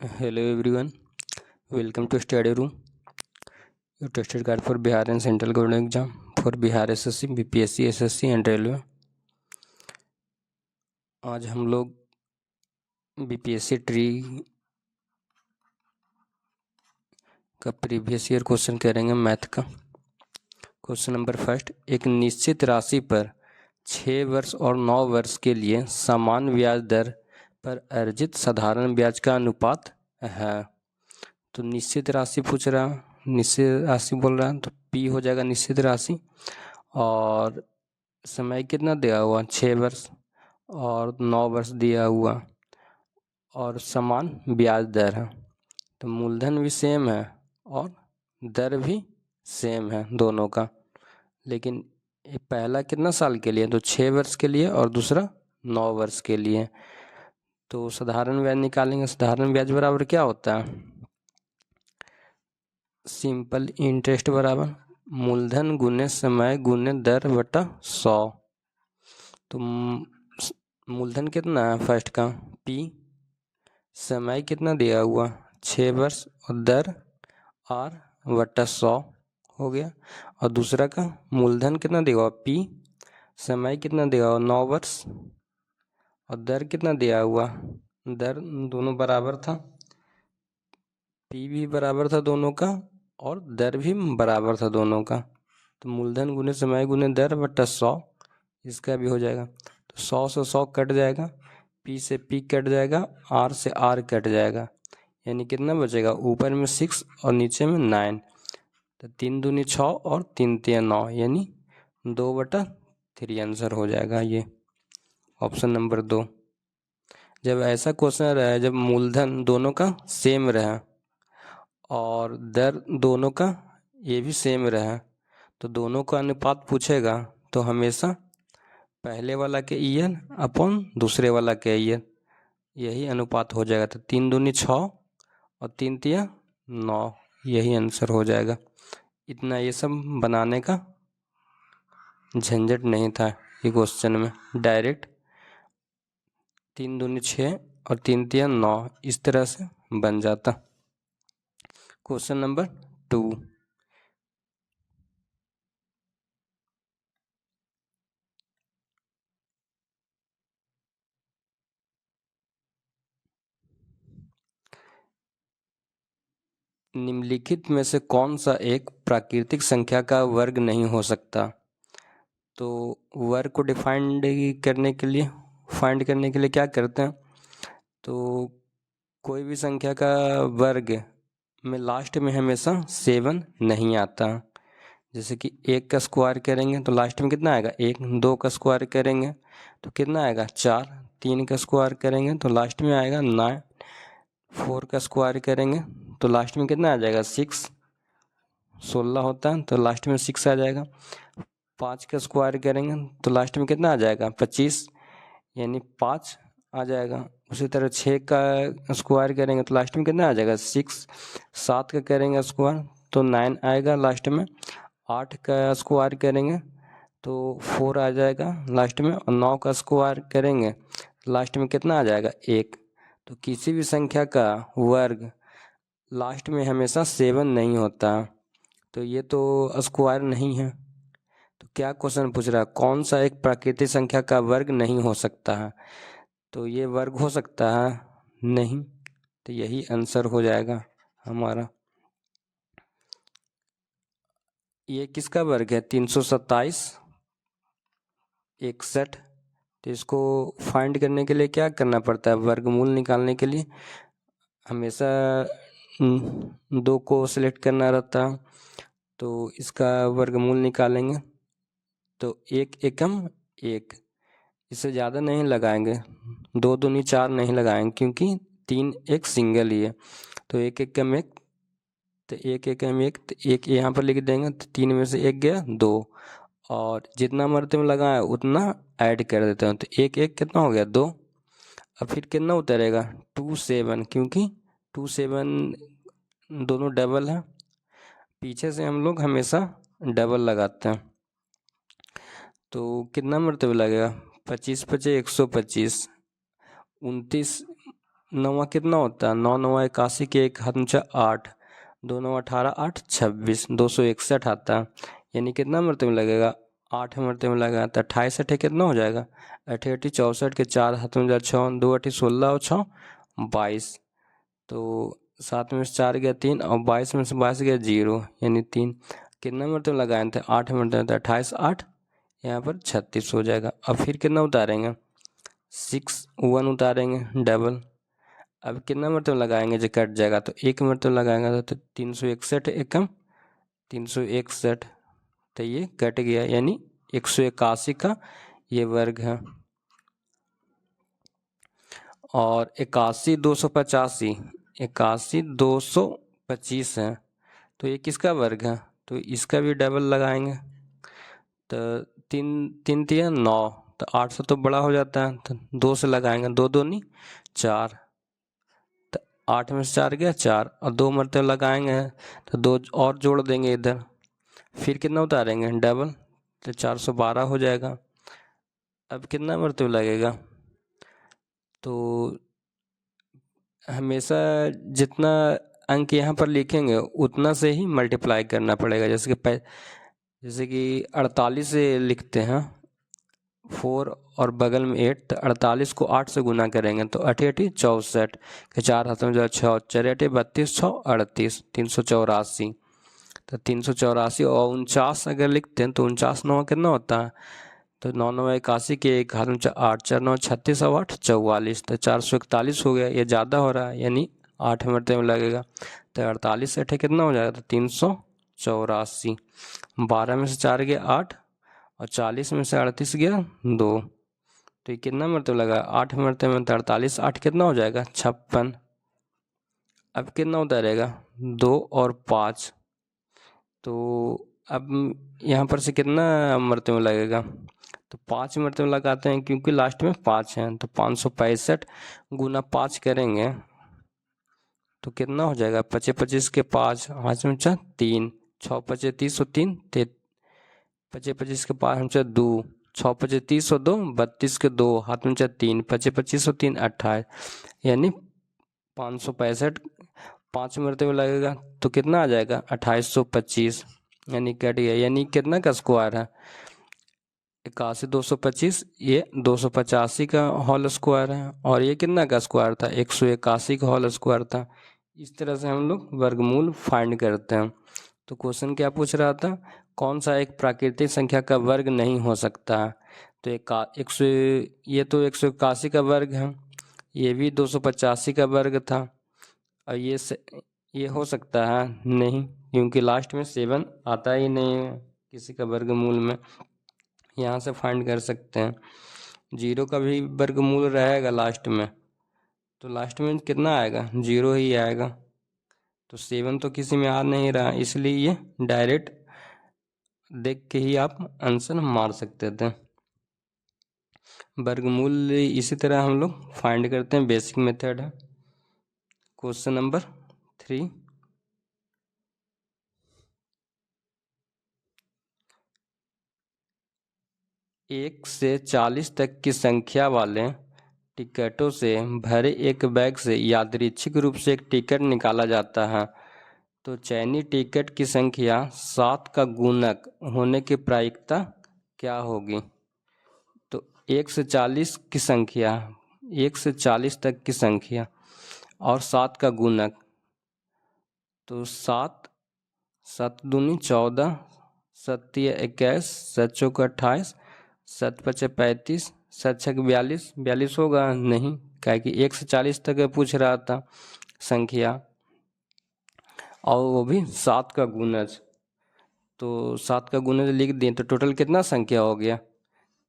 Hello everyone, welcome to study room. Your tested guide for Bihar and Central Government exam for Bihar SSC, BPSC, SSC and railway. आज हम लोग BPSC tree का previous year question करेंगे math का। Question number first, एक निश्चित राशि पर 6 वर्ष और 9 वर्ष के लिए समान ब्याज दर पर अर्जित साधारण ब्याज का अनुपात है। तो निश्चित राशि पूछ रहा है, निश्चित राशि बोल रहा है तो P हो जाएगा निश्चित राशि। और समय कितना दिया हुआ 6 वर्ष और 9 वर्ष दिया हुआ और समान ब्याज दर है। तो मूलधन भी सेम है और दर भी सेम है दोनों का। लेकिन ये पहला कितना साल के लिए, तो 6 वर्ष के लिए और दूसरा 9 वर्ष के लिए। तो साधारण ब्याज निकालेंगे। साधारण ब्याज बराबर क्या होता है, सिंपल इंटरेस्ट बराबर मूलधन गुने समय गुने दर बटा 100। तो मूलधन कितना है फर्स्ट का P, समय कितना दिया हुआ 6 वर्ष और दर R बटा 100 हो गया। और दूसरा का मूलधन कितना दिया हुआ P, समय कितना दिया हुआ 9 वर्ष और दर कितना दिया हुआ, दर दोनों बराबर था, P भी बराबर था दोनों का और दर भी बराबर था दोनों का। तो मूलधन गुने समय गुने दर बटा 100 इसका भी हो जाएगा। तो 100 से 100 कट जाएगा, P से P कट जाएगा, R से R कट जाएगा, यानी कितना बचेगा, ऊपर में 6 और नीचे में 9। तो 3 दूनी 6 और 3 तिया 9, यानी 2/3 आंसर हो जाएगा ये ऑप्शन नंबर 2। जब ऐसा क्वेश्चन रहा जब मूलधन दोनों का सेम रहा और दर दोनों का ये भी सेम रहा, तो दोनों का अनुपात पूछेगा तो हमेशा पहले वाला के ईयर अपॉन दूसरे वाला के ईयर, यही अनुपात हो जाएगा। तो 3 दूनी 6 और 3 तिया 9, यही आंसर हो जाएगा। इतना ये सब बनाने का झंझट नहीं था ये क्वेश्चन में, डायरेक्ट 3 दूनी 6 और 3 तिया 9 इस तरह से बन जाता। क्वेश्चन नंबर 2, निम्नलिखित में से कौन सा एक प्राकृतिक संख्या का वर्ग नहीं हो सकता। तो वर्ग को फाइंड करने के लिए क्या करते हैं, तो कोई भी संख्या का वर्ग में लास्ट में हमेशा 7 नहीं आता। जैसे कि 1 का स्क्वायर करेंगे तो लास्ट में कितना आएगा 1, 2 का स्क्वायर करेंगे तो कितना आएगा 4, 3 का स्क्वायर करेंगे तो लास्ट में आएगा 9, 4 का स्क्वायर करेंगे तो लास्ट में कितना आ जाएगा 6, 16 होता है तो लास्ट में 6 आ जाएगा। 5 का स्क्वायर करेंगे तो लास्ट में कितना आ जाएगा 25, यानी 5 आ जाएगा। उसी तरह 6 का स्क्वायर करेंगे तो लास्ट में कितना आ जाएगा 6, 7 का करेंगे स्क्वायर तो 9 आएगा लास्ट में, 8 का स्क्वायर करेंगे तो 4 आ जाएगा लास्ट में, और 9 का स्क्वायर करेंगे लास्ट में कितना आ जाएगा 1। तो किसी भी संख्या का वर्ग लास्ट में हमेशा 7 नहीं होता, तो ये तो स्क्वायर नहीं है। तो क्या क्वेश्चन पूछ रहा है, कौन सा एक प्राकृतिक संख्या का वर्ग नहीं हो सकता है, तो ये वर्ग हो सकता है नहीं, तो यही आंसर हो जाएगा हमारा। ये किसका वर्ग है 327, 61। तो इसको फाइंड करने के लिए क्या करना पड़ता है, वर्गमूल निकालने के लिए हमेशा 2 को सिलेक्ट करना रहता है। तो इसका वर्गमूल निकालेंगे तो 1 एकम 1, इससे ज़्यादा नहीं लगाएंगे, 2 दूनी 4 नहीं लगाएंगे क्योंकि 3 एक सिंगल ही है। तो 1 एकम 1, तो 1 एकम 1, तो 1 यहाँ पर लिख देंगे तो 3 में से 1 गया 2, और जितना मरते में लगाया उतना ऐड कर देते हैं तो 1 1 कितना हो गया 2। अब फिर कितना उतरेगा 2 7, क्योंकि 2 7 दोनों डबल है, पीछे से हम लोग हमेशा डबल लगाते हैं। तो कितना मरतबे लगेगा 25 25 125, 29 नवा कितना होता है, 9 9 81 के 1 हाथ में 8, 2 9 18 8 26, 261 आता है। यानी कितना मरते में लगेगा, 8 मरते में लगेगा। तो 28 अठे कितना हो जाएगा, 8 8 64 के 4 हाथ में 6, 2 8 16 और 6 22। तो 7 में से 4 गया 3 और 22 में से 22 गया 0, यानी 3। कितना मरतबा लगाए थे, 8 मरतबा, तो 28 8 यहाँ पर 36 हो जाएगा। अब फिर कितना उतारेंगे, 6 1 उतारेंगे डबल। अब कितना मरतबा लगाएंगे जो कट जाएगा, तो 1 मरतबा लगाएंगे तो 361 एकम 361, तो ये कट गया, यानी 181 का ये वर्ग है। और 81 285, 81 225 है, तो ये किसका वर्ग है, तो इसका भी डबल लगाएंगे। तो 3 3 3 9, तो 8 से तो बड़ा हो जाता है, तो 2 से लगाएंगे, 2 2 नहीं 4, तो 8 में से 4 गया 4 और 2 मरतबा लगाएंगे तो 2 और जोड़ देंगे इधर, फिर कितना उतारेंगे डबल, तो 412 हो जाएगा। अब कितना मरतबा लगेगा, तो हमेशा जितना अंक यहाँ पर लिखेंगे उतना से ही मल्टीप्लाई करना पड़ेगा। जैसे कि 48 से लिखते हैं 4 और बगल में 8, तो 48 को 8 से गुना करेंगे तो 8 8 64 के 4 हाथ में जो 6 4 8 32 6 38 384, तो 384 और 49 अगर लिखते हैं तो 49 9 कितना होता है, तो 9 9 81 के 1 हाथ में 8 4 9 36 और 8 44, तो 441 हो गया। ये ज़्यादा हो रहा है, यानी 8 मरतबे में लगेगा। तो 48 अठे कितना हो जाएगा, तो 384। 12 में से 4 गया 8 और 40 में से 38 गया 2, तो ये कितना मरतबा लगा, 8 मरतबे में, तो 48 8 कितना हो जाएगा 56। अब कितना उतारेगा, 2 और 5, तो अब यहाँ पर से कितना मरतबा लगेगा, तो 5 मरतबा लगाते हैं क्योंकि लास्ट में 5 हैं, तो 565 गुना 5 करेंगे तो कितना हो जाएगा, 25 25 के 5 5 में 3 6 25 30 और 3 25 25 के 5 हम 2 6 25 30 और 2 32 के 2 हाथ में 3 25 25 और 3 28, यानी 565 5 मरतबे लगेगा तो कितना आ जाएगा 2825, यानी कट गया। यानी कितना का स्क्वायर है, 81 225, ये 285 का होल स्क्वायर है, और ये कितना का स्क्वायर था, 181 का होल स्क्वायर था। इस तरह से हम लोग वर्गमूल फाइंड करते हैं। तो क्वेश्चन क्या पूछ रहा था, कौन सा एक प्राकृतिक संख्या का वर्ग नहीं हो सकता, तो ये तो 181 का वर्ग है, ये भी 285 का वर्ग था, और ये हो सकता है नहीं, क्योंकि लास्ट में 7 आता ही नहीं है किसी का वर्गमूल में। यहाँ से फाइंड कर सकते हैं, 0 का भी वर्गमूल रहेगा लास्ट में, तो लास्ट में कितना आएगा, 0 ही आएगा। तो 7 तो किसी में आ नहीं रहा, इसलिए ये डायरेक्ट देख के ही आप आंसर मार सकते थे। वर्गमूल इसी तरह हम लोग फाइंड करते हैं, बेसिक मेथड है। क्वेश्चन नंबर 3, एक से 40 तक की संख्या वाले टिकटों से भरे एक बैग से यादृच्छिक रूप से एक टिकट निकाला जाता है, तो चयनित टिकट की संख्या 7 का गुणक होने की प्रायिकता क्या होगी। तो 1 से 40 की संख्या, 1 से 40 तक की संख्या और 7 का गुणक, तो 7 7 दूनी 14, 7 21, 7 चौक 28, 7 पचे 35, 7 छक 42, 42 होगा नहीं, क्या कि 1 से 40 तक पूछ रहा था संख्या, और वो भी 7 का गुणज, तो 7 का गुणज लिख दिए, तो टोटल कितना संख्या हो गया,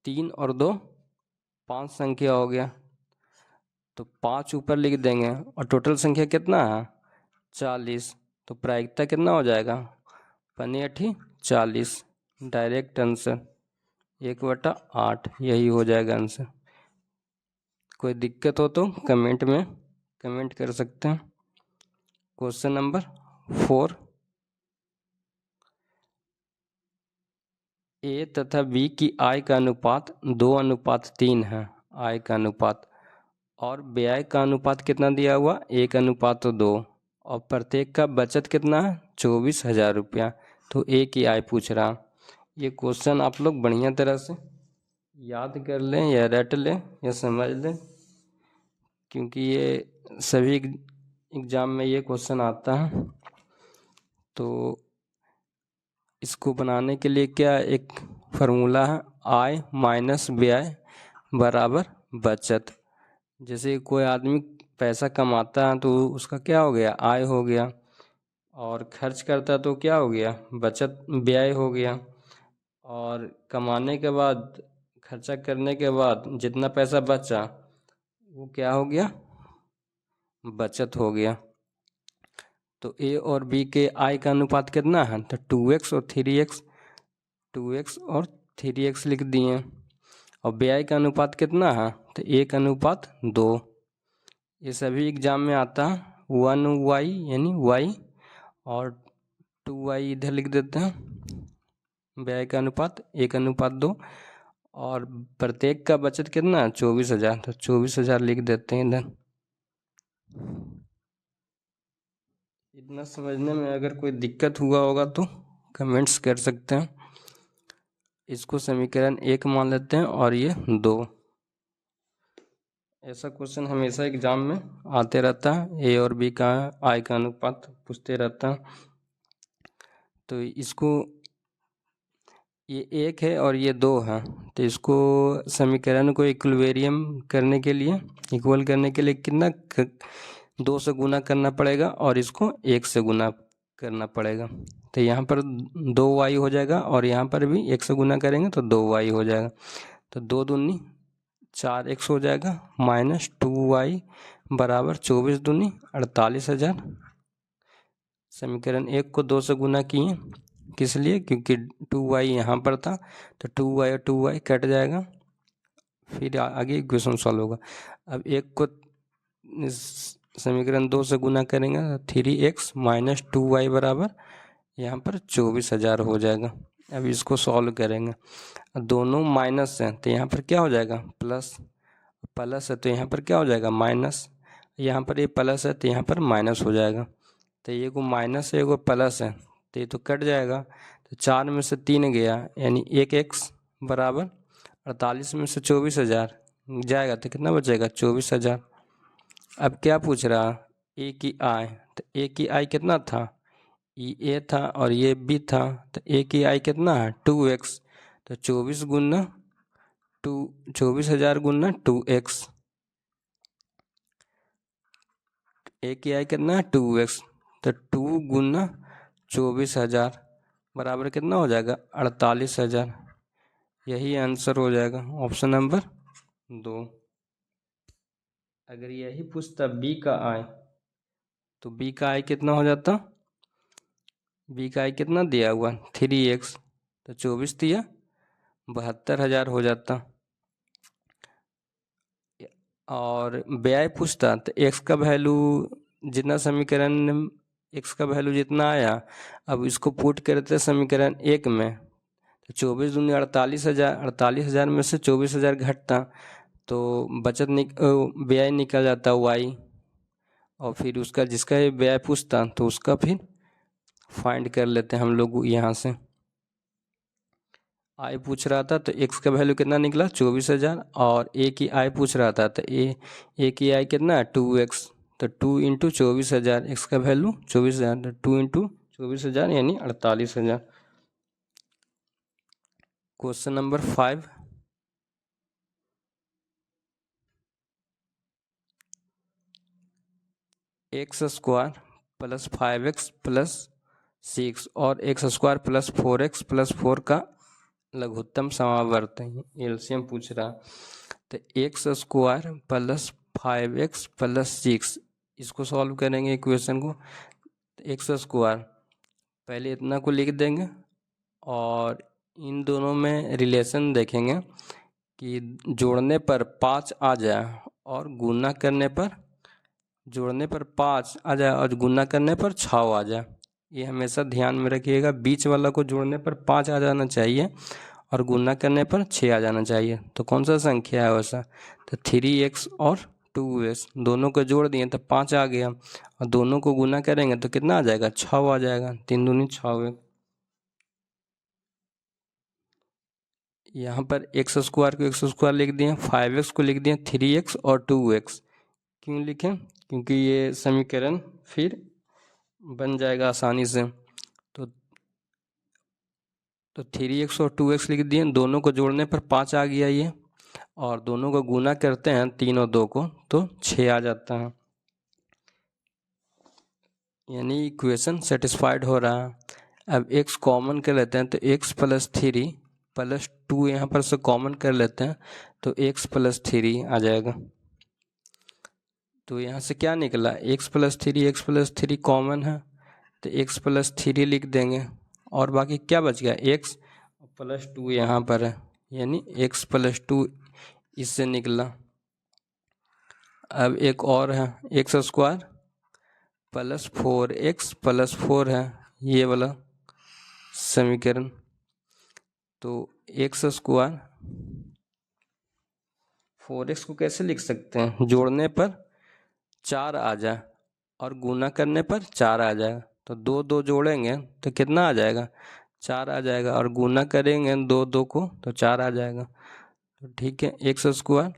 3 और 2 5 संख्या हो गया, तो 5 ऊपर लिख देंगे, और टोटल संख्या कितना है 40, तो प्रायिकता कितना हो जाएगा, 40, डायरेक्ट आंसर 1/8, यही हो जाएगा आंसर। कोई दिक्कत हो तो कमेंट में कमेंट कर सकते हैं। क्वेश्चन नंबर 4, ए तथा बी की आय का अनुपात 2:3 है। आय का अनुपात और व्यय का अनुपात कितना दिया हुआ 1:2 और प्रत्येक का बचत कितना है 24,000 रुपया। तो एक ही आय पूछ रहा। ये क्वेश्चन आप लोग बढ़िया तरह से याद कर लें या रट लें या समझ लें, क्योंकि ये सभी एग्ज़ाम में ये क्वेश्चन आता है। तो इसको बनाने के लिए क्या एक फार्मूला है, आय माइनस व्यय बराबर बचत। जैसे कोई आदमी पैसा कमाता है तो उसका क्या हो गया आय हो गया, और खर्च करता तो क्या हो गया बचत व्यय हो गया, और कमाने के बाद खर्चा करने के बाद जितना पैसा बचा वो क्या हो गया बचत हो गया। तो ए और बी के आय का अनुपात कितना है तो 2x और 3x, 2x और 3x लिख दिए। और व्यय का अनुपात कितना है तो 1:2। ये सभी एग्जाम में आता है। 1y यानी y और 2y इधर लिख देते हैं। व्यय का अनुपात 1:2 और प्रत्येक का बचत कितना है 24,000, तो 24,000 लिख देते हैं इधर। इतना समझने में अगर कोई दिक्कत हुआ होगा तो कमेंट्स कर सकते हैं। इसको समीकरण 1 मान लेते हैं और ये 2। ऐसा क्वेश्चन हमेशा एग्जाम में आते रहता है। ए और बी का आय का अनुपात पूछते रहता है। तो इसको ये 1 है और ये 2 है, तो इसको समीकरण को इक्विलिब्रियम करने के लिए इक्वल करने के लिए कितना 2 से गुना करना पड़ेगा और इसको 1 से गुना करना पड़ेगा। तो यहाँ पर 2y हो जाएगा और यहाँ पर भी 1 से गुना करेंगे तो 2y हो जाएगा। तो 2 दूनी 4x हो जाएगा माइनस 2y बराबर 24 दूनी 48,000। समीकरण 1 को 2 से गुना किए, किस लिए, क्योंकि 2y यहाँ पर था, तो 2y और 2y कट जाएगा, फिर आगे इक्वेशन सॉल्व होगा। अब 1 को समीकरण 2 से गुना करेंगे तो 3x माइनस 2y बराबर यहाँ पर 24,000 हो जाएगा। अब इसको सॉल्व करेंगे, दोनों माइनस हैं तो यहाँ पर क्या हो जाएगा प्लस, प्लस है तो यहाँ पर क्या हो जाएगा माइनस, यहाँ पर ये प्लस है तो यहाँ पर माइनस हो जाएगा। तो ये को माइनस है एगो प्लस है तो ये तो कट जाएगा, तो 4 में से 3 गया यानी 1x बराबर 48 में से 24,000 जाएगा तो कितना बचेगा 24,000। अब क्या पूछ रहा ए की आय, तो ए की आय कितना था ई ए था और ये बी था, तो ए की आय कितना है 2x, तो 24,000 गुना 2x, ए की आय कितना है 2x, तो 2 गुना 24,000 बराबर कितना हो जाएगा 48,000। यही आंसर हो जाएगा ऑप्शन नंबर 2। अगर यही पूछता बी का आय, तो बी का आय कितना हो जाता, बी का आय कितना दिया हुआ 3x, तो 24 दिया 72,000 हो जाता। और व्यय पूछता तो x का वैल्यू जितना समीकरण x का वैल्यू जितना आया, अब इसको पुट करते समीकरण 1 में, तो 24 दूनी 48,000, 48,000 में से 24,000 घटता तो बचत व्यय निकल जाता y, और फिर उसका जिसका ये व्यय पूछता तो उसका फिर फाइंड कर लेते हैं हम लोग यहाँ से। आय पूछ रहा था तो x का वैल्यू कितना निकला 24,000, और a की आय पूछ रहा था तो a की आय कितना है 2x, तो 2 इंटू 24,000, x का वैल्यू 24,000, तो 2 इंटू 24,000 यानी 48,000। Question number 5, x square plus 5x plus 6 और x square plus 4x plus 4 का लघुत्तम समावर्त एलसीएम पूछ रहा। तो x square plus 5x plus 6, इसको सॉल्व करेंगे इक्वेशन को। एक्स स्क्वायर पहले इतना को लिख देंगे और इन दोनों में रिलेशन देखेंगे कि जोड़ने पर 5 आ जाए और गुना करने पर, जोड़ने पर 5 आ जाए और गुना करने पर 6 आ जाए। ये हमेशा ध्यान में रखिएगा, बीच वाला को जोड़ने पर 5 आ जाना चाहिए और गुना करने पर 6 आ जाना चाहिए। तो कौन सा संख्या है वैसा, तो 3x और 2x, दोनों को जोड़ दिए तो 5 आ गया, और दोनों को गुना करेंगे तो कितना आ जाएगा, 6 आ जाएगा। 3 दूनी 6। यहाँ पर एक्स स्क्वायर को एक्स स्क्वायर लिख दिए, 5x को लिख दिए 3x और 2x। क्यों लिखें, क्योंकि ये समीकरण फिर बन जाएगा आसानी से। तो 3x और 2x लिख दिए, दोनों को जोड़ने पर 5 आ गया ये, और दोनों को गुना करते हैं 3 और 2 को तो 6 आ जाता है, यानी इक्वेशन सेटिस्फाइड हो रहा है। अब x कॉमन कर लेते हैं तो x प्लस 3 प्लस 2 यहाँ पर से कॉमन कर लेते हैं तो x प्लस 3 आ जाएगा। तो यहाँ से क्या निकला, x प्लस 3 कॉमन है तो x प्लस 3 लिख देंगे, और बाकी क्या बच गया, x प्लस 2 यहाँ पर है, यानी x प्लस 2 इससे निकला। अब एक और है, x square plus 4x plus 4 है ये वाला समीकरण। तो एक्स स्क्वायर 4x को कैसे लिख सकते हैं, जोड़ने पर 4 आ जाए और गुना करने पर 4 आ जाएगा, तो 2 2 जोड़ेंगे तो कितना आ जाएगा, 4 आ जाएगा, और गुना करेंगे 2 2 को तो 4 आ जाएगा। तो ठीक है, एक्स स्क्वायर,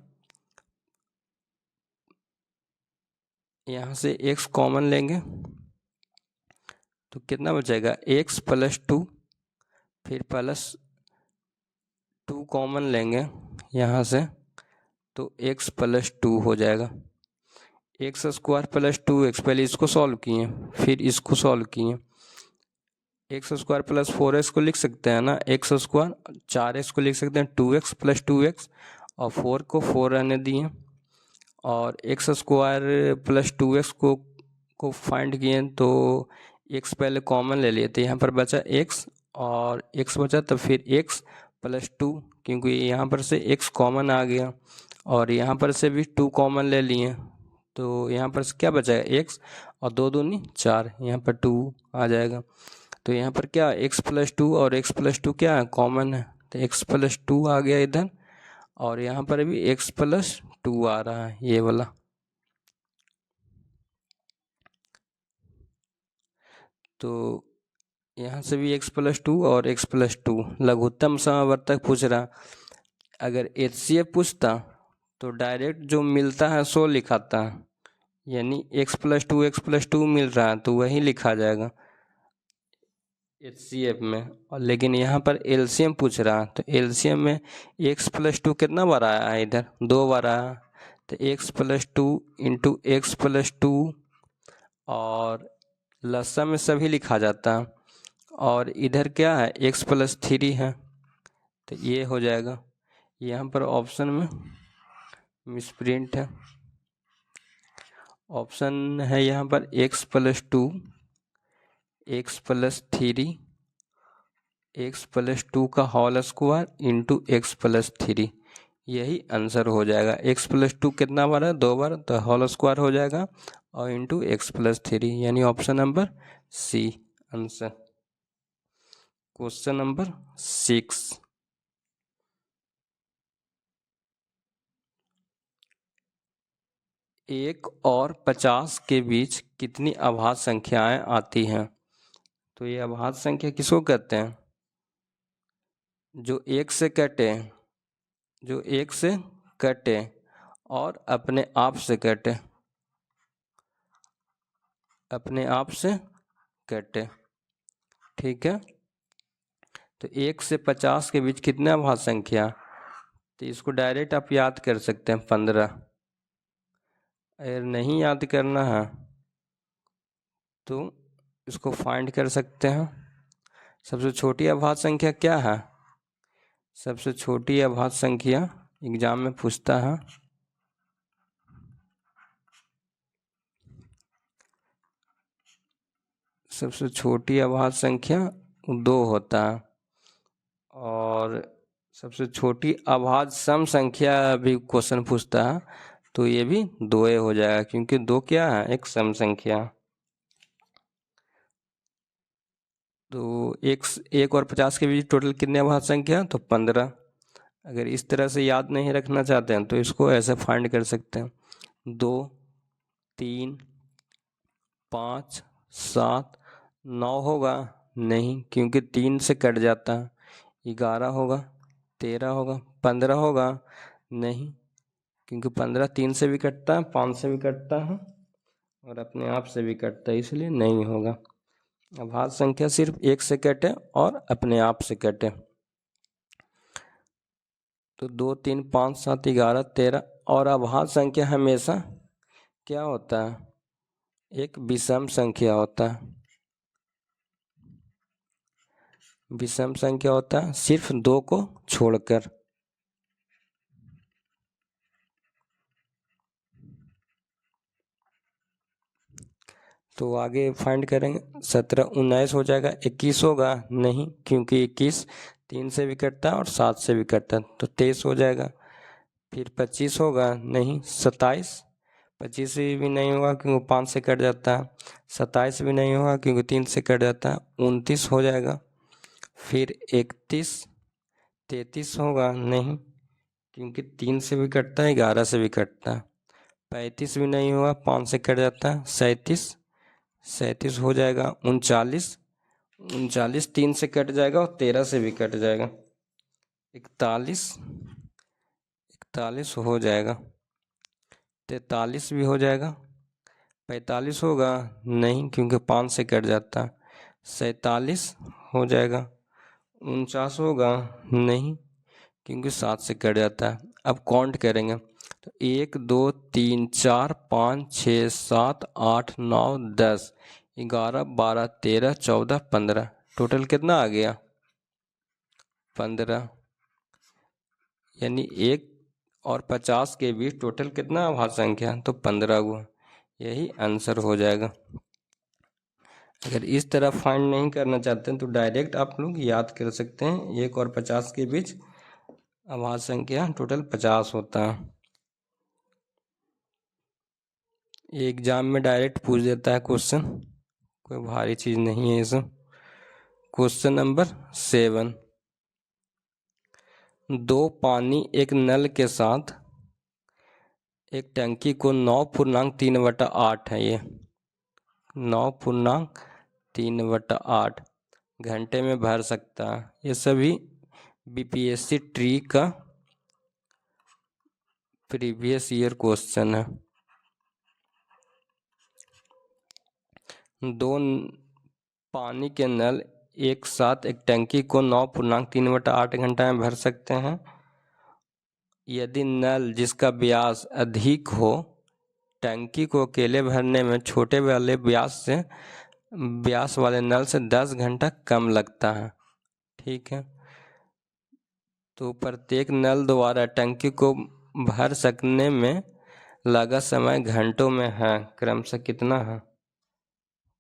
यहाँ से x कॉमन लेंगे तो कितना बचेगा, x प्लस 2, फिर प्लस 2 कॉमन लेंगे यहाँ से तो x प्लस 2 हो जाएगा। एक्स स्क्वायर प्लस 2x, पहले इसको सॉल्व किए फिर इसको सॉल्व किए। एक्स स्क्वायर प्लस 4x को लिख सकते हैं ना, एक्स स्क्वायर, 4x को लिख सकते हैं 2x प्लस 2x, और 4 को 4 रहने दिए, और एक्स स्क्वायर प्लस 2x को फाइंड किए तो x पहले कॉमन ले लिए, तो यहाँ पर बचा x और x बचा, तो फिर x प्लस 2, क्योंकि यहाँ पर से x कॉमन आ गया और यहाँ पर से भी 2 कॉमन ले लिए, तो यहाँ पर से क्या बचाएगा, x और 2 दूनी 4, यहाँ पर 2 आ जाएगा। तो यहाँ पर क्या, x प्लस 2 और x प्लस 2 क्या है, कॉमन है, तो x प्लस 2 आ गया इधर, और यहाँ पर भी x प्लस 2 आ रहा है ये वाला। तो यहाँ से भी x प्लस 2 और x प्लस 2 लघुत्तम समवर्तक पूछ रहा। अगर HCF पूछता तो डायरेक्ट जो मिलता है सो लिखाता है, यानी x प्लस 2 मिल रहा है तो वही लिखा जाएगा HCF में, और लेकिन यहाँ पर LCM पूछ रहा है, तो LCM में x प्लस 2 कितना बार आया है, इधर 2 बार आया, तो x plus 2 into X plus 2, और लसा में सभी लिखा जाता है, और इधर क्या है, x प्लस 3 है, तो ये हो जाएगा। यहाँ पर ऑप्शन में मिसप्रिंट है, ऑप्शन है यहाँ पर x plus 2, x plus 3, x plus 2 का whole square into X plus 3, यही आंसर हो जाएगा। x प्लस 2 कितना बार है, 2 बार, तो होल स्क्वायर हो जाएगा और इंटू एक्स प्लस 3, यानी option number C answer. Question number 6, 1 और 50 के बीच कितनी अभाज्य संख्याएं आती हैं। तो ये अभाज्य संख्या किसको कहते हैं, जो 1 से कटे, जो 1 से कटे और अपने आप से कटे, अपने आप से कटे, ठीक है। तो 1 से 50 के बीच कितने अभाज्य संख्या, तो इसको डायरेक्ट आप याद कर सकते हैं 15। अगर नहीं याद करना है तो इसको फाइंड कर सकते हैं। सबसे छोटी अभाज्य संख्या क्या है, सबसे छोटी अभाज्य संख्या एग्जाम में पूछता है, सबसे छोटी अभाज्य संख्या 2 होता है, और सबसे छोटी अभाज्य सम संख्या भी क्वेश्चन पूछता है तो ये भी 2 हो जाएगा, क्योंकि 2 क्या है, एक सम संख्या। तो 1 और 50 के बीच टोटल कितने अभाज्य संख्या, तो 15। अगर इस तरह से याद नहीं रखना चाहते हैं तो इसको ऐसे फाइंड कर सकते हैं, 2, 3, 5, 7, 9 होगा नहीं, क्योंकि 3 से कट जाता है। 11 होगा, 13 होगा, 15 होगा नहीं, क्योंकि 15 3 से भी कटता है, 5 से भी कटता है और अपने आप से भी कटता है, इसलिए नहीं होगा। अभाज्य संख्या सिर्फ 1 से कटे और अपने आप से कटे। तो 2, 3, 5, 7, 11, 13। और अभाज्य संख्या हमेशा क्या होता है? एक विषम संख्या होता है। विषम संख्या होता है सिर्फ 2 को छोड़कर। तो आगे फाइंड करेंगे। 17, 19 हो जाएगा। 21 होगा नहीं, क्योंकि 21 3 से भी कटता है और 7 से भी कटता है, तो 23 हो जाएगा। फिर 25 होगा नहीं। 27, 25 भी नहीं होगा क्योंकि 5 से कट जाता है। 27 भी नहीं होगा क्योंकि 3 से कट जाता है। 29 हो जाएगा। फिर 31, 33 होगा नहीं, क्योंकि 3 से भी कटता है, 11 से भी कटता है। 35 भी नहीं होगा, 5 से कट जाता है। 37 हो जाएगा। 39 3 से कट जाएगा और 13 से भी कट जाएगा। 41 हो जाएगा। 43 भी हो जाएगा। 45 होगा नहीं, क्योंकि 5 से कट जाता है। 47 हो जाएगा। 49 होगा नहीं, क्योंकि 7 से कट जाता है। अब काउंट करेंगे तो 1, 2, 3, 4, 5, 6, 7, 8, 9, 10, 11, 12, 13, 14, 15। टोटल कितना आ गया? 15। यानी 1 और 50 के बीच टोटल कितना अभाज्य संख्या? तो 15 हुआ। यही आंसर हो जाएगा। अगर इस तरह फाइंड नहीं करना चाहते हैं तो डायरेक्ट आप लोग याद कर सकते हैं। 1 और 50 के बीच अभाज्य संख्या टोटल 50 होता है। एग्जाम में डायरेक्ट पूछ देता है क्वेश्चन, कोई भारी चीज नहीं है इसमें। Question number 7। 2 पानी एक नल के साथ एक टंकी को 9.3/8 है, ये 9.3/8 घंटे में भर सकता है। ये सभी बीपीएससी ट्री का प्रीवियस ईयर क्वेश्चन है। 2 पानी के नल एक साथ एक टंकी को 9.3/8 घंटा में भर सकते हैं। यदि नल जिसका व्यास अधिक हो, टंकी को अकेले भरने में छोटे वाले व्यास वाले नल से 10 घंटा कम लगता है। ठीक है, तो प्रत्येक नल द्वारा टंकी को भर सकने में लगा समय घंटों में है, क्रमशः कितना है?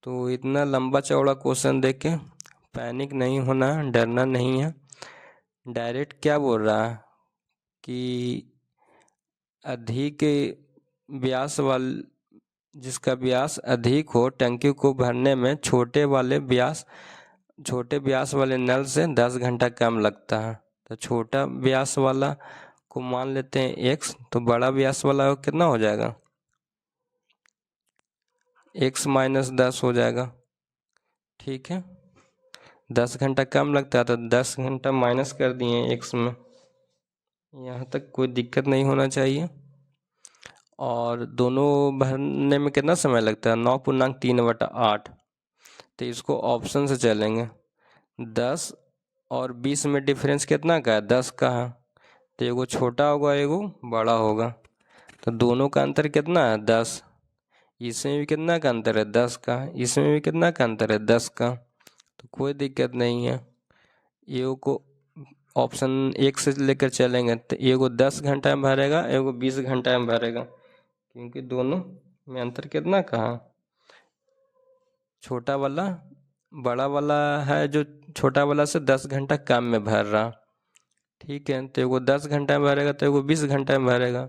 तो इतना लंबा चौड़ा क्वेश्चन देख के पैनिक नहीं होना, डरना नहीं है। डायरेक्ट क्या बोल रहा है कि अधिक व्यास जिसका व्यास अधिक हो, टंकी को भरने में छोटे व्यास वाले नल से 10 घंटा कम लगता है। तो छोटा व्यास वाला को मान लेते हैं x, तो बड़ा व्यास वाला कितना हो जाएगा? x - 10 हो जाएगा। ठीक है, 10 घंटा कम लगता है तो 10 घंटा माइनस कर दिए x में। यहाँ तक कोई दिक्कत नहीं होना चाहिए। और दोनों भरने में कितना समय लगता है? 9.3/8। तो इसको ऑप्शन से चलेंगे। 10 और 20 में डिफरेंस कितना का है? 10 का है। तो एगो छोटा होगा, एगो बड़ा होगा, तो दोनों का अंतर कितना है? 10। इसमें भी कितना का अंतर है? 10 का। इसमें भी कितना का अंतर है? 10 का। तो कोई दिक्कत नहीं है। एगो को ऑप्शन 1 से लेकर चलेंगे तो एगो 10 घंटा में भरेगा, एगो 20 घंटा में भरेगा, क्योंकि दोनों में अंतर कितना का है? छोटा वाला बड़ा वाला है, जो छोटा वाला से 10 घंटा कम में भर रहा। ठीक है, तो एगो 10 घंटा में भरेगा तो एगो 20 घंटा में भरेगा।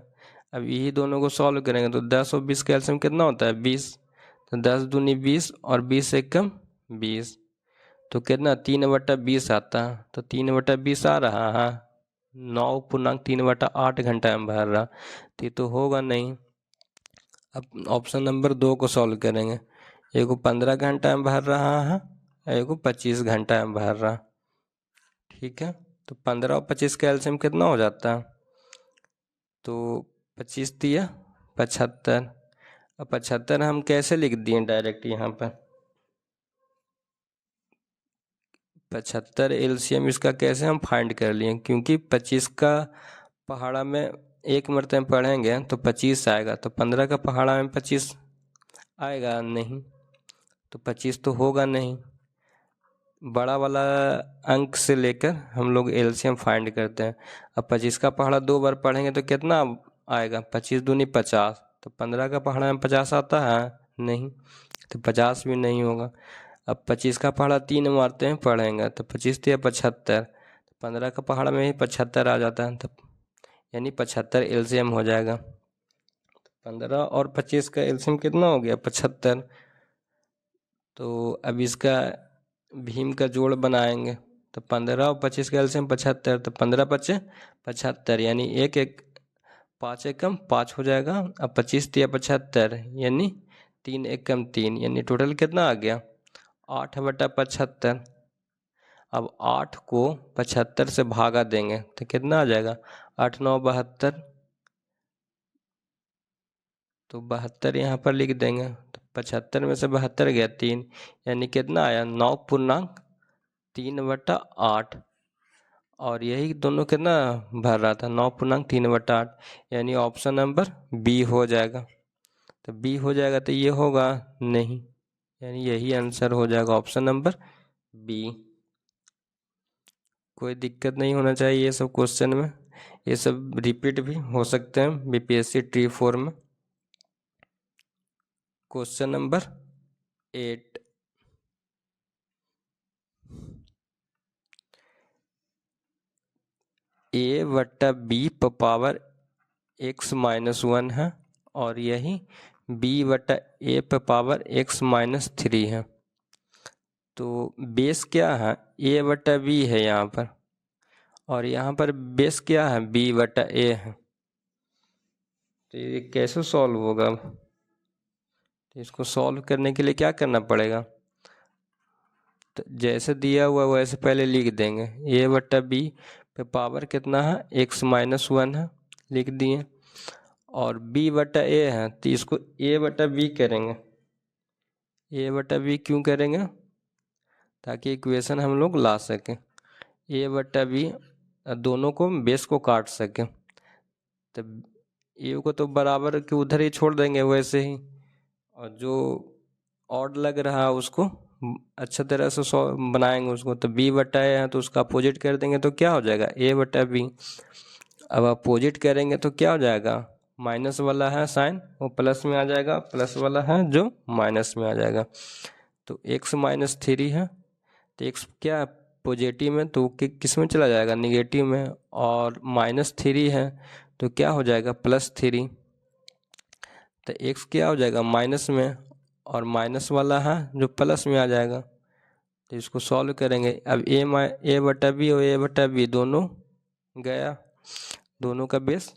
अब यही दोनों को सॉल्व करेंगे तो 10 और 20 का एलसीएम कितना होता है? 20। तो 10 दूनी 20 और 20 से कम 20, तो कितना? 3/20 आता है। तो 3/20 आ रहा है, 9.3/8 घंटा में भर रहा। तो ये तो होगा नहीं। अब ऑप्शन नंबर 2 को सॉल्व करेंगे। एक को 15 घंटा में भर रहा है, एक को 25 घंटा में भर रहा। ठीक है, तो 15 और 25 का एलसीएम कितना हो जाता है? तो 25 दिया 75। अब 75 हम कैसे लिख दिए डायरेक्ट यहाँ पर? 75 एलसीएम इसका कैसे हम फाइंड कर लिए? क्योंकि 25 का पहाड़ा में एक मरतबा पढ़ेंगे तो 25 आएगा, तो 15 का पहाड़ा में 25 आएगा नहीं, तो 25 तो होगा नहीं। बड़ा वाला अंक से लेकर हम लोग एलसीएम फाइंड करते हैं। अब 25 का पहाड़ा 2 बार पढ़ेंगे तो कितना आएगा? 25 दूनी 50। तो 15 का पहाड़ा में 50 आता है नहीं, तो 50 भी नहीं होगा। अब 25 का पहाड़ा 3 मारते हैं पढ़ेंगे तो 25 या 75, 15 का पहाड़ा में ही 75 आ जाता है, तो यानी 75 एलसीएम हो जाएगा। 15 और 25 का एलसीएम कितना हो गया? 75। तो अब इसका भीम का जोड़ बनाएंगे तो 15 और 25 का एलसीएम 75, तो 15 पचे 75, यानी एक एक 5 एकम 5 हो जाएगा। अब 25 या 75 यानी 3 एकम 3, यानी टोटल कितना आ गया? 8/75। अब 8 को 75 से भागा देंगे तो कितना आ जाएगा? 8 9 72, तो 72 यहाँ पर लिख देंगे। तो 75 में से 72 गया 3, यानी कितना आया? 9.3/8। और यही दोनों कितना भर रहा था? 9.3/8, यानी ऑप्शन नंबर बी हो जाएगा। तो बी हो जाएगा तो ये होगा नहीं, यानी यही आंसर हो जाएगा ऑप्शन नंबर बी। कोई दिक्कत नहीं होना चाहिए ये सब क्वेश्चन में, ये सब रिपीट भी हो सकते हैं बीपीएससी ट्री 4 में। क्वेश्चन नंबर 8, a/b x-1 है और यही b/a/x-3 है। तो बेस क्या है? a/b है यहाँ पर, और यहाँ पर बेस क्या है? b/a है। तो ये कैसे सॉल्व होगा? तो इसको सॉल्व करने के लिए क्या करना पड़ेगा? तो जैसे दिया हुआ वैसे पहले लिख देंगे। a/b पे पावर कितना है? x-1 है, लिख दिए। और b/a है तो इसको a/b करेंगे। a/b क्यों करेंगे? ताकि इक्वेशन हम लोग ला सकें। a/b दोनों को बेस को काट सकें। तो ए को तो बराबर के उधर ही छोड़ देंगे वैसे ही, और जो ऑड लग रहा है उसको अच्छा तरह से बनाएंगे उसको। तो b/a है तो उसका अपोजिट कर देंगे तो क्या हो जाएगा? a/b। अब अपोजिट करेंगे तो क्या हो जाएगा? माइनस वाला है साइन वो प्लस में आ जाएगा, प्लस वाला है जो माइनस में आ जाएगा। तो x-3 है तो x क्या पॉजिटिव में, तो किस में चला जाएगा? निगेटिव में। और -3 है तो क्या हो जाएगा? +3। तो x क्या हो जाएगा? माइनस में, और माइनस वाला है जो प्लस में आ जाएगा। तो इसको सॉल्व करेंगे। अब a/b और a/b दोनों गया, दोनों का बेस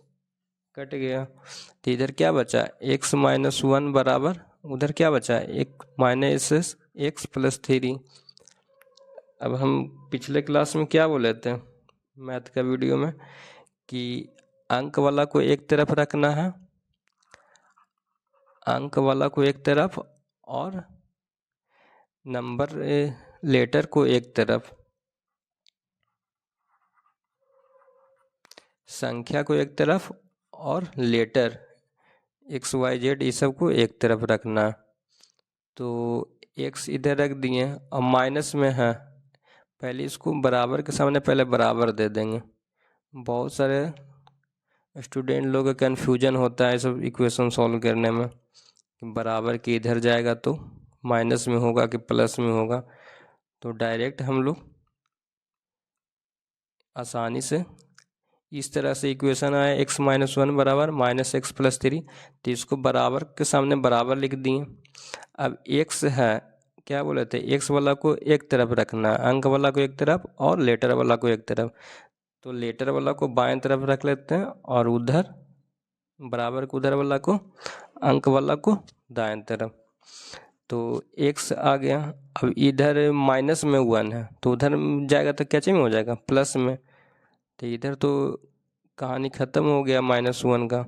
कट गया। तो इधर क्या बचा? x-1 बराबर उधर क्या बचा? एक -x+3। अब हम पिछले क्लास में क्या बोले थे मैथ का वीडियो में कि अंक वाला को एक तरफ रखना है, अंक वाला को एक तरफ, और नंबर लेटर को एक तरफ, संख्या को एक तरफ, और लेटर XYZ ये सब को एक तरफ रखना। तो x इधर रख दिए और माइनस में है, पहले इसको बराबर के सामने पहले बराबर दे देंगे। बहुत सारे स्टूडेंट लोग का कन्फ्यूजन होता है सब इक्वेशन सॉल्व करने में, बराबर के इधर जाएगा तो माइनस में होगा कि प्लस में होगा। तो डायरेक्ट हम लोग आसानी से इस तरह से इक्वेशन आया x-1 बराबर -x+3, तो इसको बराबर के सामने बराबर लिख दिए। अब x है, क्या बोले थे? x वाला को एक तरफ रखना, अंक वाला को एक तरफ और लेटर वाला को एक तरफ। तो लेटर वाला को बाएं तरफ रख लेते हैं और उधर बराबर को उधर वाला को अंक वाला को दाएं तरफ। तो x आ गया। अब इधर माइनस में 1 है तो उधर जाएगा तो क्या चीज में हो जाएगा, प्लस में। तो इधर तो कहानी ख़त्म हो गया -1 का।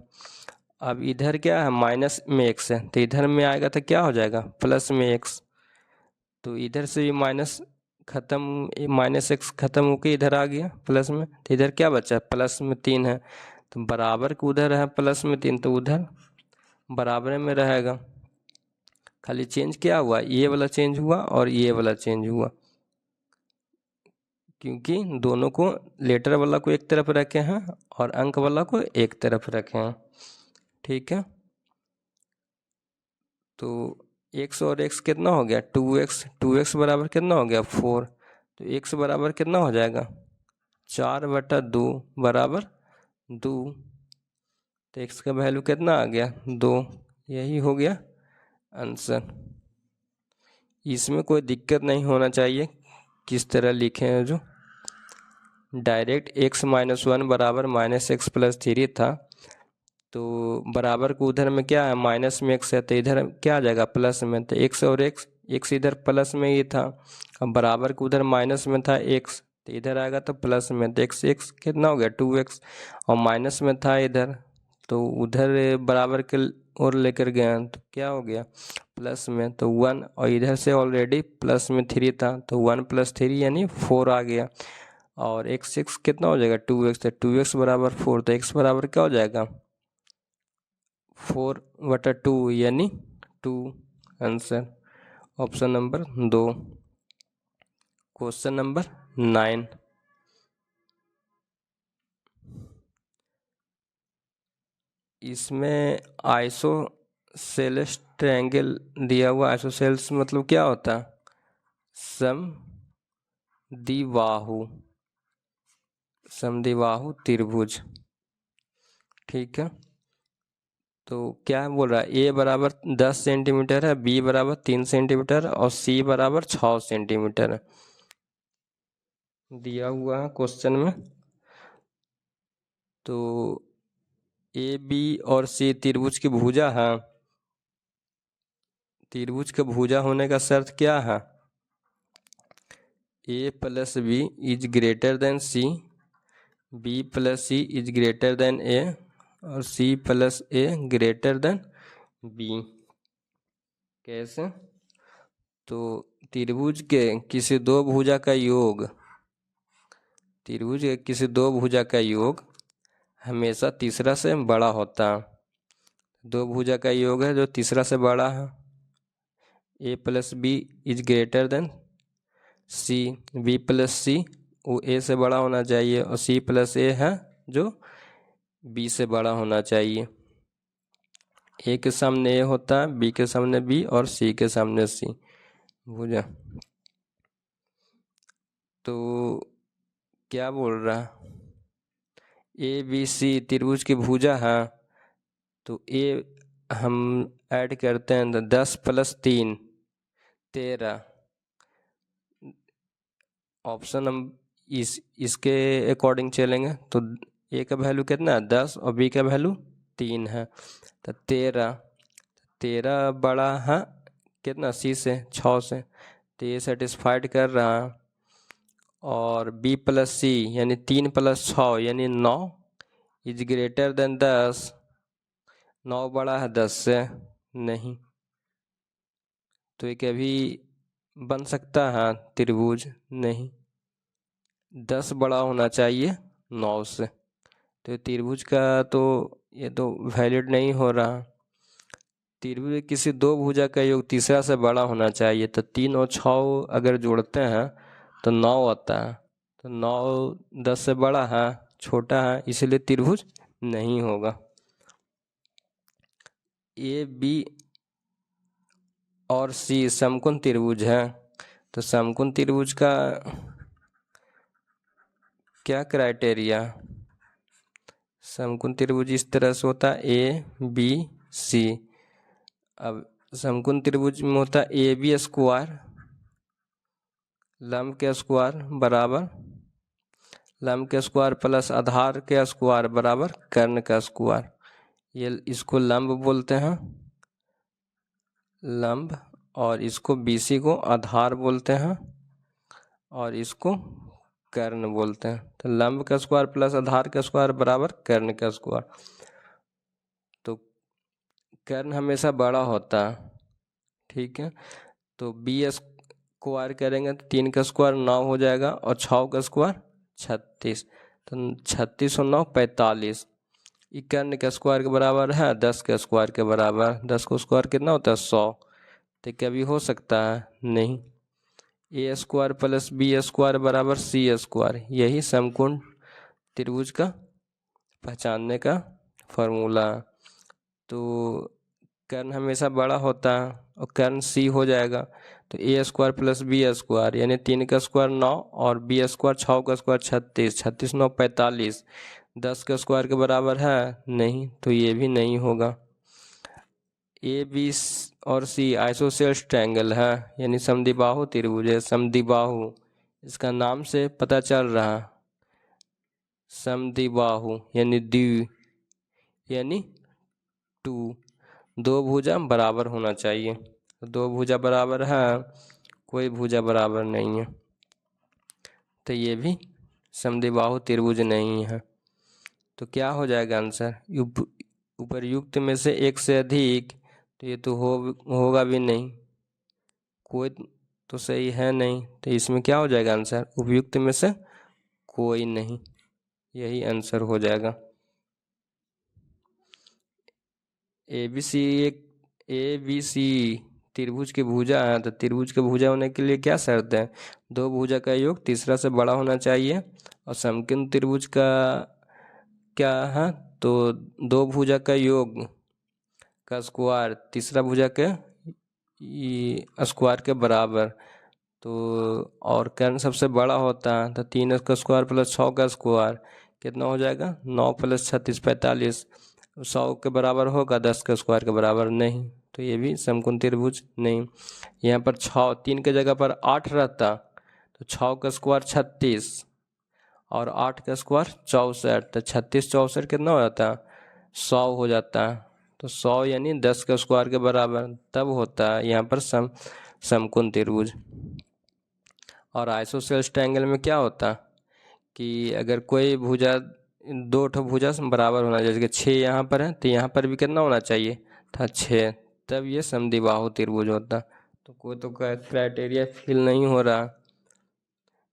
अब इधर क्या है, माइनस में x है तो इधर में आएगा तो क्या हो जाएगा, प्लस में x। तो इधर से भी माइनस ख़त्म, -x ख़त्म होके इधर आ गया प्लस में। तो इधर क्या बचा, प्लस में 3 है। तो बराबर के उधर है प्लस में 3 तो उधर बराबर में रहेगा। खाली चेंज क्या हुआ, ये वाला चेंज हुआ और ये वाला चेंज हुआ, क्योंकि दोनों को लेटर वाला को एक तरफ रखे हैं और अंक वाला को एक तरफ रखे हैं। ठीक है, तो x और x कितना हो गया, 2x। 2x बराबर कितना हो गया, 4। तो x बराबर कितना हो जाएगा, 4/2 बराबर 2। तो x का वैल्यू कितना आ गया, 2। यही हो गया आंसर। इसमें कोई दिक्कत नहीं होना चाहिए किस तरह लिखे हैं, जो डायरेक्ट x-1 बराबर -x+3 था। तो बराबर को उधर में क्या है, माइनस में x है तो इधर क्या आ जाएगा, प्लस में। तो x और x इधर प्लस में ही था, अब बराबर को उधर माइनस में था x तो इधर आएगा तो प्लस में। तो x कितना हो गया, 2x, और माइनस में था इधर तो उधर बराबर के और लेकर गए तो क्या हो गया, प्लस में। तो 1, और इधर से ऑलरेडी प्लस में 3 था तो 1 + 3 यानी 4 आ गया। और x कितना हो जाएगा, 2x। तो 2x बराबर 4 तो x बराबर क्या हो जाएगा, 4/2 यानी 2। Answer option number 2। Question number 9। इसमें आइसोसेलेस ट्रायंगल दिया हुआ। आइसोसेल्स मतलब क्या होता है, समद्विबाहु त्रिभुज। ठीक है, तो क्या बोल रहा है, ए बराबर 10 सेंटीमीटर है, बी बराबर 3 सेंटीमीटर और सी बराबर 6 सेंटीमीटर है, दिया हुआ है क्वेश्चन में। तो ए बी और सी त्रिभुज की भुजा है। त्रिभुज के भुजा होने का शर्त क्या है, a + b is greater than c, b + c is greater than a और c + a greater than b। कैसे, तो त्रिभुज के किसी दो भुजा का योग, त्रिभुज के किसी दो भुजा का योग हमेशा तीसरा से बड़ा होता है। दो भुजा का योग है जो तीसरा से बड़ा है। a + b is greater than c, b + c वो a से बड़ा होना चाहिए और c + a है जो b से बड़ा होना चाहिए। a के सामने a होता है, b के सामने b और c के सामने c भुजा। तो क्या बोल रहा है, ए बी सी त्रिभुज की भुजा है। तो a हम ऐड करते हैं तो 10 + 3 13। ऑप्शन हम इसके अकॉर्डिंग चलेंगे तो a का वैल्यू कितना है, 10 और b का वैल्यू 3 है तो 13 बड़ा है कितना, c से, 6 से। तो ये सेटिस्फाइड कर रहा है। और b + c यानी 3 + 6 यानी 9 इज ग्रेटर देन 10। 9 बड़ा है 10 से, नहीं। तो ये कभी बन सकता है त्रिभुज, नहीं। 10 बड़ा होना चाहिए 9 से। तो त्रिभुज का तो ये तो वैलिड नहीं हो रहा। त्रिभुज किसी दो भुजा का योग तीसरा से बड़ा होना चाहिए। तो 3 और 6 अगर जोड़ते हैं तो 9 आता है। तो 9 10 से बड़ा है, छोटा है, इसलिए त्रिभुज नहीं होगा। ए बी और सी समकोण त्रिभुज है। तो समकोण त्रिभुज का क्या क्राइटेरिया, समकोण त्रिभुज इस तरह से होता है ए बी सी। अब समकोण त्रिभुज में होता है ए बी स्क्वायर लंब के स्क्वायर बराबर लंब के स्क्वायर प्लस आधार के स्क्वायर बराबर कर्ण का स्क्वायर। ये इसको लंब बोलते हैं। लंब, और इसको BC को आधार बोलते हैं और इसको कर्ण बोलते हैं। तो लंब का स्क्वायर प्लस आधार का स्क्वायर बराबर कर्ण का स्क्वायर। तो कर्ण हमेशा बड़ा होता है, ठीक है। तो बी स्क्वायर करेंगे तो 3 का स्क्वायर 9 हो जाएगा और 6 का स्क्वायर 36। तो 36 और 9 45। कर्ण का स्क्वायर के बराबर है 10 के स्क्वायर के बराबर। 10 का स्क्वायर कितना होता है 100। तो क्या भी हो सकता है? नहीं। ए स्क्वायर प्लस बी स्क्वायर बराबर सी स्क्वायर, यही समकोण त्रिभुज का पहचानने का फॉर्मूला। तो कर्ण हमेशा बड़ा होता है और कर्ण सी हो जाएगा। तो ए स्क्वायर प्लस बी स्क्वायर यानी 3 का स्क्वायर 9 और बी स्क्वायर 6 का स्क्वायर 36। 36 9 45। 10 का स्क्वायर के बराबर है? नहीं, तो ये भी नहीं होगा। ए बी और सी आइसोसेल्स ट्रायंगल है, यानी समद्विबाहु त्रिभुज है। समद्विबाहु, इसका नाम से पता चल रहा है। समद्विबाहु यानी द्वि, यानी 2। दो भुजा बराबर होना चाहिए। दो भुजा बराबर है, कोई भुजा बराबर नहीं है, तो ये भी समद्विबाहु त्रिभुज नहीं है। तो क्या हो जाएगा आंसर? उपर्युक्त में से एक से अधिक, तो ये तो होगा भी नहीं, कोई तो सही है नहीं। तो इसमें क्या हो जाएगा आंसर? उपयुक्त में से कोई नहीं, यही आंसर हो जाएगा। ए बी सी त्रिभुज की भुजा है, तो त्रिभुज के भुजा होने के लिए क्या शर्त है? दो भुजा का योग तीसरा से बड़ा होना चाहिए। और समकोण त्रिभुज का क्या है? तो दो भुजा का योग का स्क्वायर तीसरा भुजा के स्क्वायर के बराबर। तो और कर्ण सबसे बड़ा होता है, तो 3 का स्क्वायर प्लस 6 का स्क्वायर कितना हो जाएगा? 9 प्लस 36 45। 100 के बराबर होगा, 10 के स्क्वायर के बराबर नहीं, तो ये भी समकोण त्रिभुज नहीं। यहाँ पर 3 के जगह पर 8 रहता, तो 6 का स्क्वायर 36 और 8 का स्क्वायर 64। तो 36 64 कितना हो जाता है? 100 हो जाता है। तो 100 यानी 10 के स्क्वायर के बराबर, तब होता है यहाँ पर समकोण त्रिभुज। और आइसोसेल्स ट्रायंगल में क्या होता है कि अगर कोई भुजा, दो ठो भुजा बराबर होना चाहिए। जैसे कि 6 यहाँ पर है, तो यहाँ पर भी कितना होना चाहिए था? 6, तब ये समद्विबाहु त्रिभुज होता। तो कोई तो क्राइटेरिया फिल नहीं हो रहा,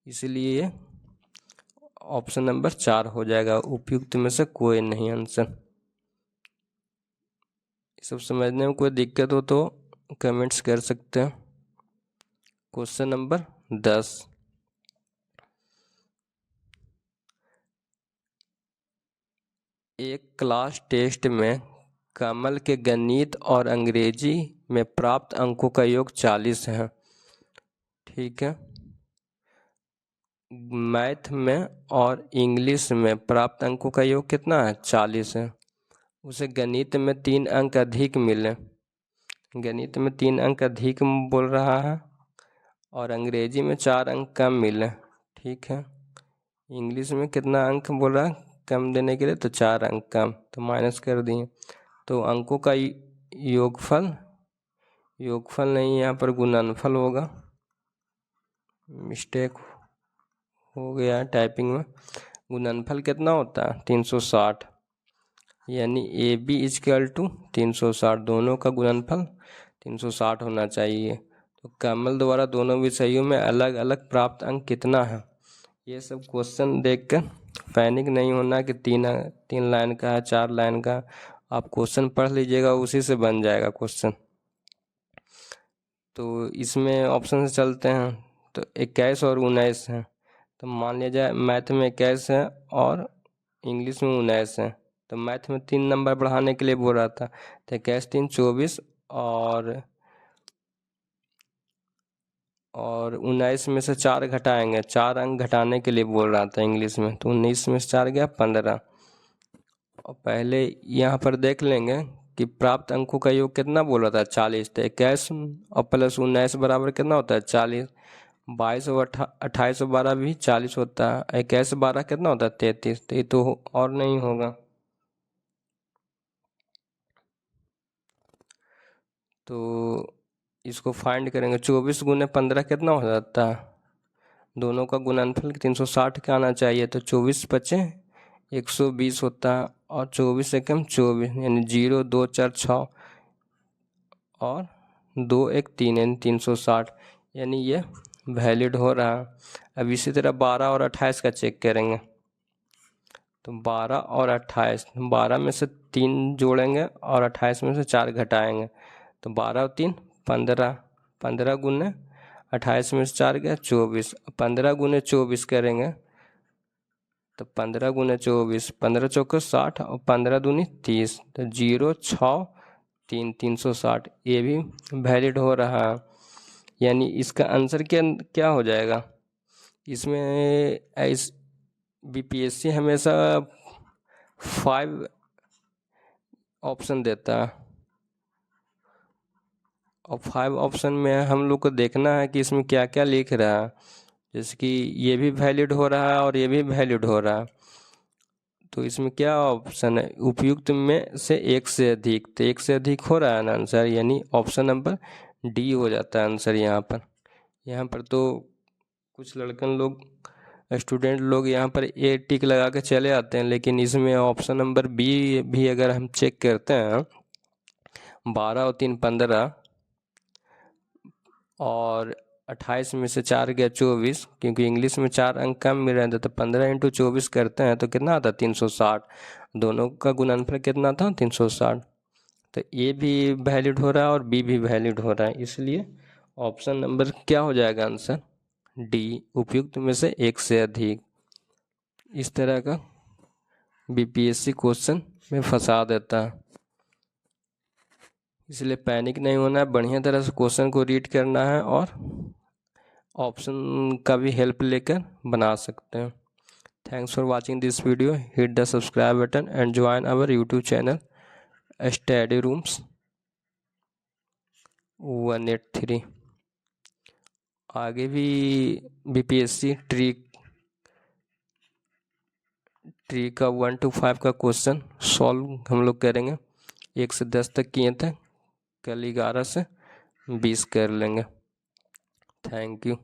इसलिए ये ऑप्शन नंबर 4 हो जाएगा, उपयुक्त में से कोई नहीं आंसर। ये सब समझने में कोई दिक्कत हो तो कमेंट्स कर सकते हैं। क्वेश्चन नंबर 10, एक क्लास टेस्ट में कमल के गणित और अंग्रेजी में प्राप्त अंकों का योग 40 है, ठीक है। मैथ में और इंग्लिश में प्राप्त अंकों का योग कितना है? 40 है। उसे गणित में 3 अंक अधिक मिले, गणित में 3 अंक अधिक बोल रहा है, और अंग्रेजी में 4 अंक कम मिले, ठीक है। इंग्लिश में कितना अंक बोल रहा है कम देने के लिए? तो 4 अंक कम, तो माइनस कर दिए। तो अंकों का योगफल, योगफल नहीं, यहाँ पर गुणनफल होगा, मिस्टेक हो गया टाइपिंग में। गुणनफल कितना होता है? 360, यानी ए बी इजकल टू 360, दोनों का गुणनफल 360 होना चाहिए। तो कमल द्वारा दोनों विषयों में अलग अलग प्राप्त अंक कितना है? ये सब क्वेश्चन देखकर पैनिक नहीं होना कि 3 लाइन का है 4 लाइन का। आप क्वेश्चन पढ़ लीजिएगा, उसी से बन जाएगा क्वेश्चन। तो इसमें ऑप्शन से चलते हैं, तो 21 और 19 है। तो मान लिया जाए मैथ में 21 है और इंग्लिश में 19 है। तो मैथ में 3 नंबर बढ़ाने के लिए बोल रहा था, तो 21 3 24 और 19 में से 4 घटाएंगे, 4 अंक घटाने के लिए बोल रहा था इंग्लिश में। तो 19 में से 4 गया 15। और पहले यहाँ पर देख लेंगे कि प्राप्त अंकों का योग कितना बोल रहा था? 40। तो 21 और प्लस 19 बराबर कितना होता है? 40। 22 और 28 और 12 भी 40 होता है। 21 12 कितना होता है? 33। तो ये तो और नहीं होगा। तो इसको फाइंड करेंगे। 24 गुने 15 कितना हो जाता है, दोनों का गुणनफल 360 का आना चाहिए। तो 24 पचे 120 होता है और 24 एकम 24 यानी 0 2 4 6 और 2 1 3 यानी 360, यानी ये वैलिड हो रहा है। अब इसी तरह 12 और 28 का चेक करेंगे। तो 12 और 28, 12 में से 3 जोड़ेंगे और 28 में से 4 घटाएंगे। तो 12 और 3 15, 15 गुने 28 में से 4 गया 24, 15 गुने 24 करेंगे। तो 15 गुने 24, 15 चौके 60 और 15 दूनी 30, तो 0 6 3 360, ये भी वैलिड हो रहा है। यानी इसका आंसर क्या हो जाएगा। इसमें इस बीपीएससी हमेशा 5 ऑप्शन देता है और 5 ऑप्शन में हम लोग को देखना है कि इसमें क्या क्या लिख रहा है। जैसे कि ये भी वैलिड हो रहा है और ये भी वैलिड हो रहा है। तो इसमें क्या ऑप्शन है, उपयुक्त में से एक से अधिक, तो एक से अधिक हो रहा है ना आंसर, यानी ऑप्शन नंबर डी हो जाता है आंसर यहाँ पर। तो कुछ लड़कन लोग स्टूडेंट लोग यहाँ पर ए टिक लगा के चले आते हैं, लेकिन इसमें ऑप्शन नंबर बी भी अगर हम चेक करते हैं, 12 और 3 15 और 28 में से 4 गया 24, क्योंकि इंग्लिश में 4 अंक कम मिल रहे थे। तो 15 × 24 करते हैं तो कितना आता 360, दोनों का गुणनफल कितना था 360। तो ए भी वैलिड हो रहा है और बी भी वैलिड हो रहा है, इसलिए ऑप्शन नंबर क्या हो जाएगा आंसर डी, उपयुक्त में से एक से अधिक। इस तरह का बीपीएससी क्वेश्चन में फंसा देता है, इसलिए पैनिक नहीं होना है, बढ़िया तरह से क्वेश्चन को रीड करना है और ऑप्शन का भी हेल्प लेकर बना सकते हैं। Thanks for watching this video, hit the subscribe button and join our YouTube channel study rooms 183। आगे भी बीपीएससी ट्री का 1 to 5 का क्वेश्चन सॉल्व हम लोग करेंगे। 1 से 10 तक किए थे, कल 11 से 20 कर लेंगे। Thank you.